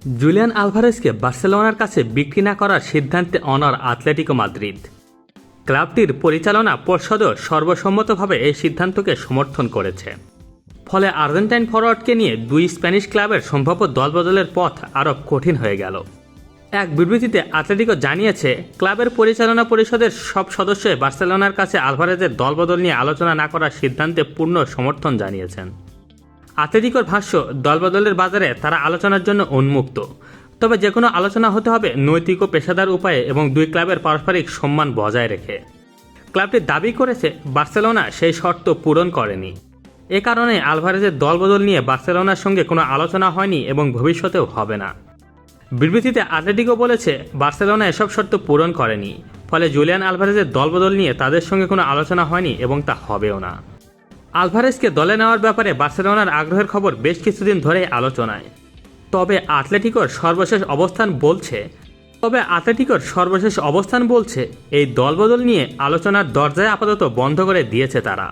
Julian আলভারেজকে বার্সেলোনার কাছে বিক্রি না করার সিদ্ধান্তে অনড় আতলেটিকো মাদ্রিদ। ক্লাবটির পরিচালনা পর্ষদও সর্বসম্মতভাবে এই সিদ্ধান্তকে সমর্থন করেছে। ফলে আর্জেন্টাইন ফরোয়ার্ডকে নিয়ে দুই স্প্যানিশ ক্লাবের সম্ভাব্য দলবদলের পথ আরও কঠিন হয়ে গেল। এক বিবৃতিতে আতলেটিকো জানিয়েছে, ক্লাবের পরিচালনা পরিষদের সব সদস্যই বার্সেলোনার কাছে আলভারেজের দলবদল নিয়ে আলোচনা না করার সিদ্ধান্তে পূর্ণ সমর্থন জানিয়েছেন। আতলেটিকোর ভাষ্য, দলবদলের বাজারে তারা আলোচনার জন্য উন্মুক্ত, তবে যে কোনো আলোচনা হতে হবে নৈতিক ও পেশাদার উপায়ে এবং দুই ক্লাবের পারস্পরিক সম্মান বজায় রেখে। ক্লাবটি দাবি করেছে বার্সেলোনা সেই শর্ত পূরণ করেনি। এ কারণে আলভারেজের দলবদল নিয়ে বার্সেলোনার সঙ্গে কোনো আলোচনা হয়নি এবং ভবিষ্যতেও হবে না। বিবৃতিতে আতলেটিকো বলেছে, বার্সেলোনা এসব শর্ত পূরণ করেনি, ফলে জুলিয়ান আলভারেজের দলবদল নিয়ে তাদের সঙ্গে কোনো আলোচনা হয়নি এবং তা হবেও না। আলভারেজকে দলে নেওয়ার ব্যাপারে বার্সেলোনার আগ্রহের খবর বেশ কিছুদিন ধরেই আলোচনায়। তবে আতলেটিকোর সর্বশেষ অবস্থান বলছে এই দলবদল নিয়ে আলোচনার দরজায় আপাতত বন্ধ করে দিয়েছে তারা।